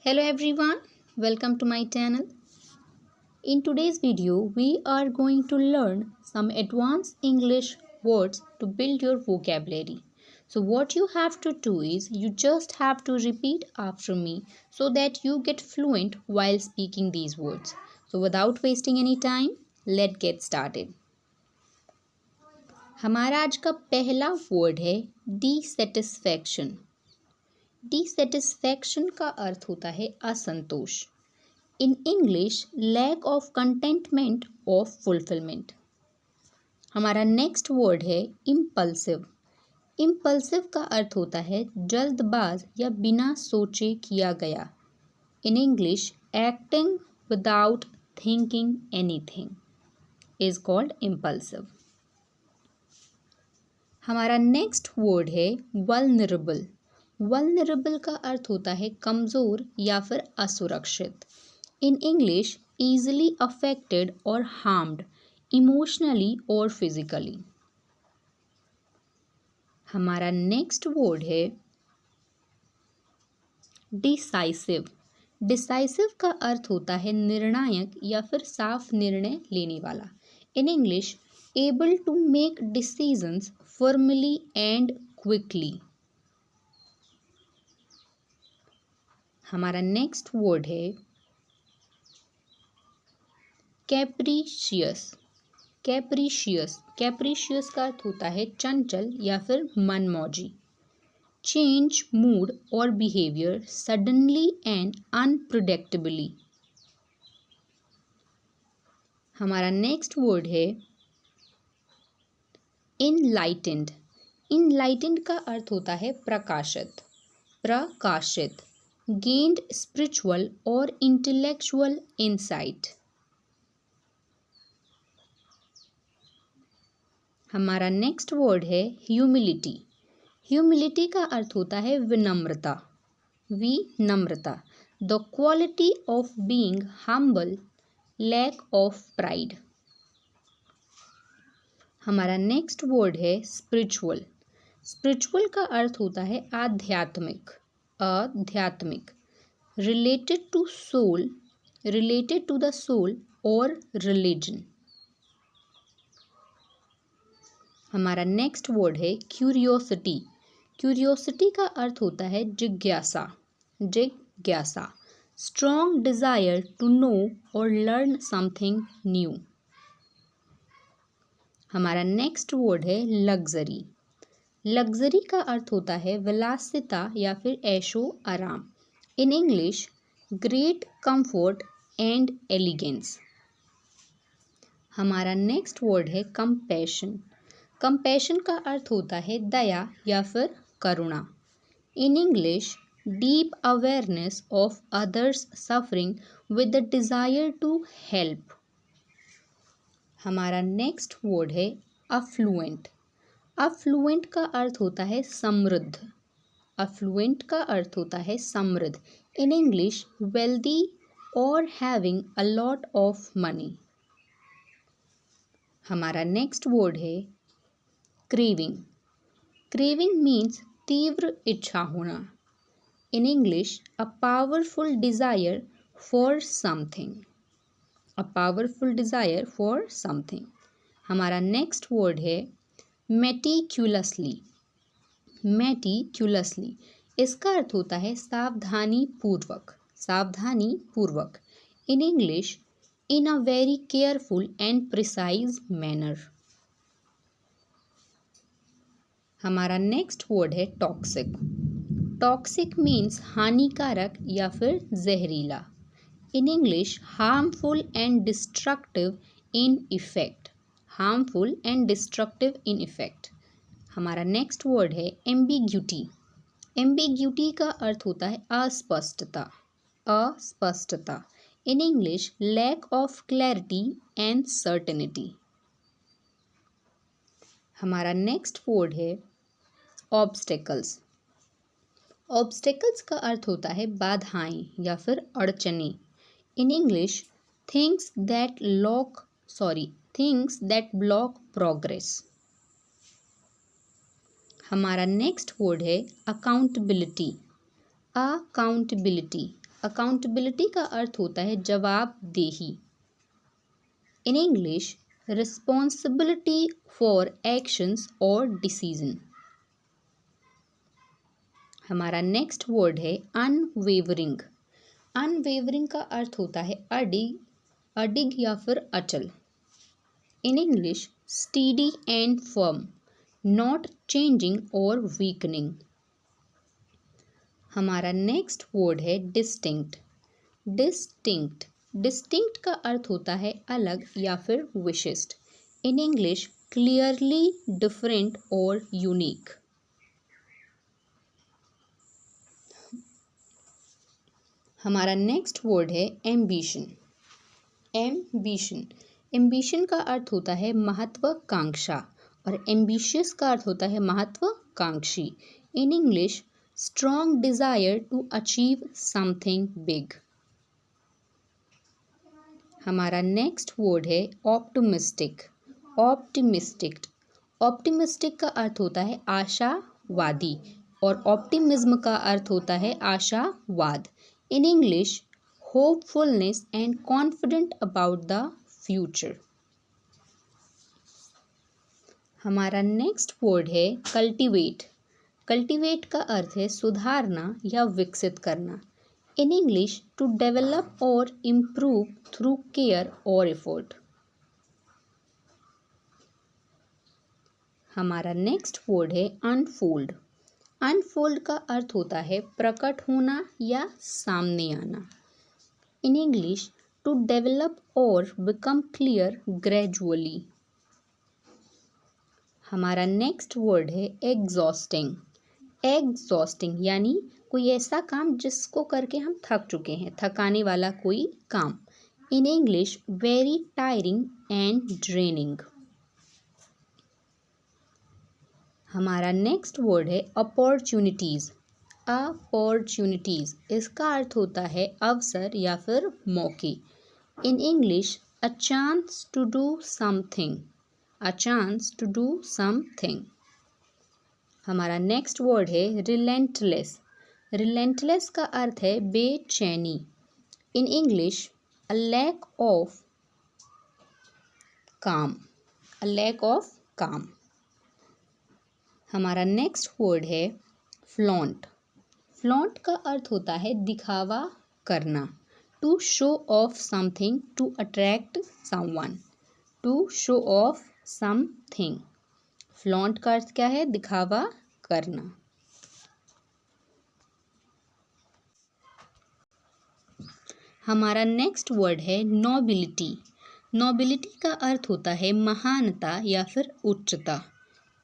Hello everyone, welcome to my channel. In today's video, we are going to learn some advanced English words to build your vocabulary. So what you have to do is you just have to repeat after me so that you get fluent while speaking these words. So without wasting any time, let's get started. हमारा आज का पहला word है डिसैटिस्फैक्शन. डिसैटिस्फैक्शन का अर्थ होता है असंतोष. In English lack of contentment of fulfilment. हमारा नेक्स्ट वर्ड है इम्पल्सिव. इम्पल्सिव का अर्थ होता है जल्दबाज या बिना सोचे किया गया. In English acting without thinking anything is called impulsive. हमारा नेक्स्ट वर्ड है वल्नरेबल. वल्नरेबल का अर्थ होता है कमज़ोर या फिर असुरक्षित. इन इंग्लिश ईजिली अफेक्टेड और हार्म्ड इमोशनली और फिजिकली. हमारा नेक्स्ट वर्ड है डिसाइसिव. डिसाइसिव का अर्थ होता है निर्णायक या फिर साफ निर्णय लेने वाला. In English able to make decisions firmly and quickly. हमारा नेक्स्ट वर्ड है कैप्रिशियस. कैप्रिशियस. कैप्रिशियस का अर्थ होता है चंचल या फिर मनमौजी. चेंज मूड और बिहेवियर सडनली एंड अनप्रिडिक्टेबली. हमारा नेक्स्ट वर्ड है इनलाइटेंड. इनलाइटेंड का अर्थ होता है प्रकाशित. प्रकाशित. गेन्ड स्पिरिचुअल और इंटेलेक्चुअल इंसाइट. हमारा नेक्स्ट वर्ड है ह्यूमिलिटी. ह्यूमिलिटी का अर्थ होता है विनम्रता. विनम्रता. The quality of being humble, lack of pride. हमारा नेक्स्ट वर्ड है स्पिरिचुअल. स्पिरिचुअल का अर्थ होता है आध्यात्मिक. आध्यात्मिक. Related to soul, related to the soul और रिलीजन. हमारा नेक्स्ट वर्ड है क्यूरियोसिटी. क्यूरियोसिटी का अर्थ होता है जिज्ञासा. जिज्ञासा. स्ट्रॉन्ग डिज़ायर टू नो और लर्न समथिंग न्यू. हमारा नेक्स्ट वर्ड है लग्जरी. लग्जरी का अर्थ होता है विलासिता या फिर ऐशो आराम. In English great comfort and elegance. हमारा नेक्स्ट वर्ड है कंपैशन. कंपैशन का अर्थ होता है दया या फिर करुणा. In English deep awareness of others suffering with the desire to help. हमारा नेक्स्ट वर्ड है अफ्लुएंट. अफ्लुएंट का अर्थ होता है समृद्ध. अफ्लुएंट का अर्थ होता है समृद्ध. इन इंग्लिश वेल्दी और having a lot of money. हमारा नेक्स्ट वर्ड है क्रेविंग. क्रेविंग मीन्स तीव्र इच्छा होना. इन English a powerful desire for something. A powerful desire for something. हमारा नेक्स्ट वर्ड है मेटिक्यूलसली. मेटिक्यूलसली. इसका अर्थ होता है सावधानी पूर्वक. सावधानी पूर्वक. In English in a very careful and precise manner. हमारा नेक्स्ट वर्ड है टॉक्सिक. टॉक्सिक मीन्स हानिकारक या फिर जहरीला. In English harmful and destructive in effect. Harmful and destructive in effect. हमारा नेक्स्ट वर्ड है एम्बिग्यूटी. एम्बिग्यूटी का अर्थ होता है अस्पष्टता. अस्पष्टता. In English lack of clarity and certainty. हमारा नेक्स्ट वर्ड है ऑब्स्टेकल्स. ऑब्स्टेकल्स का अर्थ होता है बाधाएं या फिर अड़चने. In English things that block progress. हमारा नेक्स्ट वर्ड है अकाउंटेबिलिटी. अकाउंटेबिलिटी. अकाउंटेबिलिटी का अर्थ होता है जवाबदेही। In English responsibility for actions और डिसीजन। हमारा नेक्स्ट वर्ड है अनवेवरिंग। अनवेवरिंग का अर्थ होता है अडिग या फिर अचल। In English steady and firm, not changing और वीकनिंग। हमारा नेक्स्ट वर्ड है डिस्टिंक्ट। डिस्टिंक्ट का अर्थ होता है अलग या फिर विशिष्ट। इन इंग्लिश क्लियरली डिफरेंट और यूनिक। हमारा नेक्स्ट वर्ड है एम्बिशन। एम्बिशन का अर्थ होता है महत्वाकांक्षा और एम्बिशियस का अर्थ होता है महत्वाकांक्षी। In English strong desire to achieve something big. हमारा नेक्स्ट वर्ड है ऑप्टिमिस्टिक। ऑप्टिमिस्टिक का अर्थ होता है आशावादी और ऑप्टिमिज्म का अर्थ होता है आशावाद। In English hopefulness and confident about the future. हमारा नेक्स्ट वर्ड है कल्टीवेट। कल्टीवेट का अर्थ है सुधारना या विकसित करना। इन इंग्लिश टू डेवलप और इम्प्रूव थ्रू केयर और एफर्ट। हमारा नेक्स्ट वर्ड है अनफोल्ड। अनफोल्ड का अर्थ होता है प्रकट होना या सामने आना। इन इंग्लिश टू डेवलप और बिकम क्लियर ग्रेजुअली। हमारा नेक्स्ट वर्ड है एग्जॉस्टिंग यानी कोई ऐसा काम जिसको करके हम थक चुके हैं, थकाने वाला कोई काम। In English very tiring and draining. हमारा नेक्स्ट वर्ड है अपॉर्चुनिटीज़। इसका अर्थ होता है अवसर या फिर मौके। In English a chance to do something. हमारा नेक्स्ट वर्ड है रिलेंटलेस का अर्थ है बेचैनी। In English a lack of calm. हमारा नेक्स्ट वर्ड है फ्लॉन्ट का अर्थ होता है दिखावा करना। To show off something, to attract someone. To show off something. Flaunt का अर्थ क्या है? दिखावा करना। हमारा नेक्स्ट वर्ड है नोबिलिटी। नोबिलिटी का अर्थ होता है महानता या फिर उच्चता।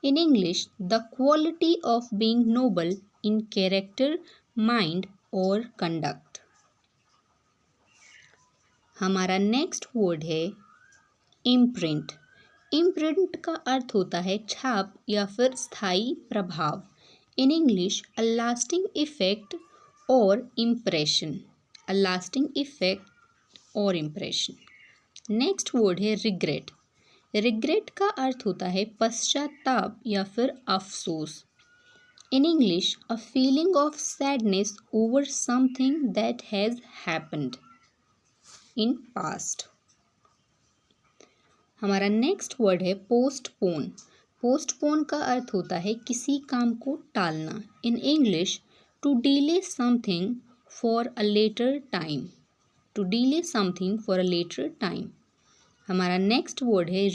In English the quality of being noble in character, mind और कंडक्ट। हमारा नेक्स्ट वर्ड है इम्प्रिंट। इम्प्रिंट का अर्थ होता है छाप या फिर स्थायी प्रभाव। In English a lasting effect और इम्प्रेशन। नेक्स्ट वर्ड है रिग्रेट। रिग्रेट का अर्थ होता है पश्चाताप या फिर अफसोस। In English a feeling of sadness over something that has happened in past. हमारा नेक्स्ट वर्ड है पोस्टपोन। पोस्टपोन का अर्थ होता है किसी काम को टालना। In English to delay something for a later time. हमारा नेक्स्ट वर्ड है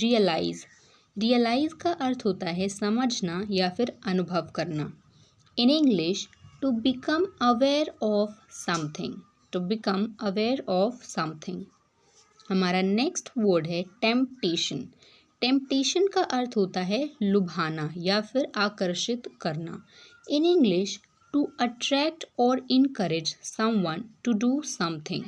रियलाइज का अर्थ होता है समझना या फिर अनुभव करना। In English to become aware of something. हमारा नेक्स्ट वर्ड है टेम्पटेशन। टेम्पटेशन का अर्थ होता है लुभाना या फिर आकर्षित करना। इन इंग्लिश टू अट्रैक्ट और encourage someone to do something.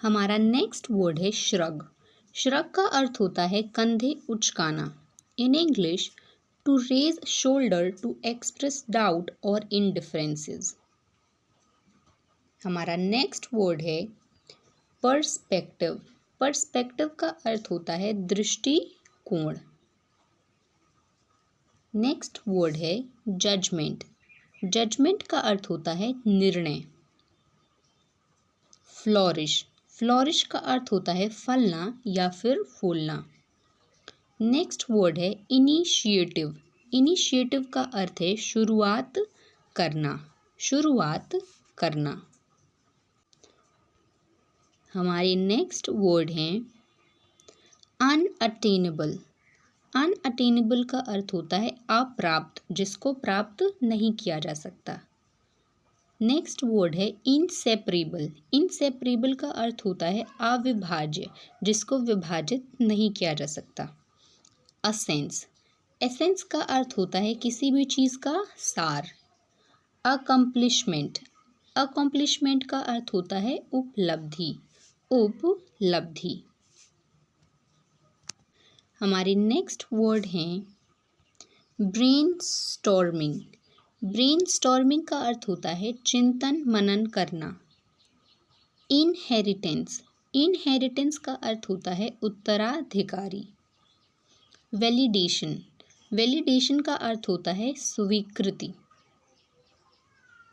हमारा नेक्स्ट वर्ड है श्रग। श्रग का अर्थ होता है कंधे उचकाना। In English to raise shoulder to express doubt और इनडिफरेंसेस। हमारा नेक्स्ट वर्ड है पर्सपेक्टिव। पर्सपेक्टिव का अर्थ होता है दृष्टिकोण। नेक्स्ट वर्ड है जजमेंट। जजमेंट का अर्थ होता है निर्णय। फ्लोरिश, फ्लोरिश का अर्थ होता है फलना या फिर फूलना। नेक्स्ट वर्ड है इनिशिएटिव। इनिशिएटिव का अर्थ है शुरुआत करना, शुरुआत करना। हमारे नेक्स्ट वर्ड हैं अनअटेनेबल। अनअटेनेबल का अर्थ होता है अप्राप्त, जिसको प्राप्त नहीं किया जा सकता। नेक्स्ट वर्ड है इनसेपरेबल। इनसेपरेबल का अर्थ होता है अविभाज्य, जिसको विभाजित नहीं किया जा सकता। असेंस, एसेंस का अर्थ होता है किसी भी चीज़ का सार। अकम्प्लिशमेंट, अकम्प्लिशमेंट का अर्थ होता है उपलब्धि, उपलब्धि। हमारे नेक्स्ट वर्ड हैं ब्रेनस्टॉर्मिंग। ब्रेनस्टॉर्मिंग का अर्थ होता है चिंतन मनन करना। इनहेरिटेंस, इनहेरिटेंस का अर्थ होता है उत्तराधिकारी। वैलिडेशन, वैलिडेशन का अर्थ होता है स्वीकृति।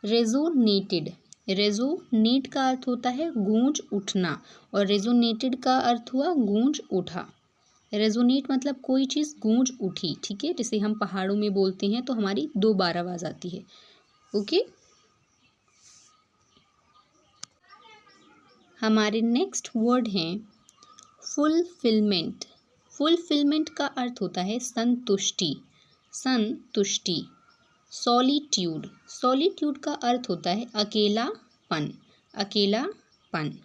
रेजोनेटेड, रेजोनेट का अर्थ होता है गूंज उठना और रेजोनेटेड का अर्थ हुआ गूंज उठा। रेजोनेट मतलब कोई चीज़ गूंज उठी, ठीक है। जैसे हम पहाड़ों में बोलते हैं तो हमारी 2 बार आवाज़ आती है। ओके, हमारे नेक्स्ट वर्ड हैं फुलफिलमेंट। फुलफिलमेंट का अर्थ होता है संतुष्टि, संतुष्टि। सॉलिट्यूड, सॉलिट्यूड का अर्थ होता है अकेलापन, अकेलापन।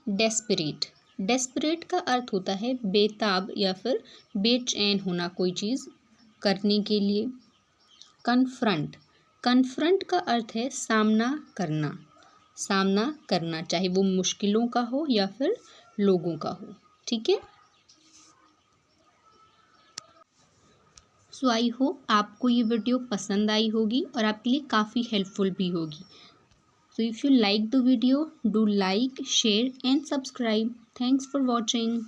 डेस्परेट, डेस्परेट का अर्थ होता है बेताब या फिर बेचैन होना कोई चीज़ करने के लिए। कन्फ्रंट, कन्फ्रंट का अर्थ है सामना करना, सामना करना, चाहे वो मुश्किलों का हो या फिर लोगों का हो, ठीक है। सो आई होप आपको ये वीडियो पसंद आई होगी और आपके लिए काफ़ी हेल्पफुल भी होगी। So if you like the video, do like, share and subscribe. Thanks for watching.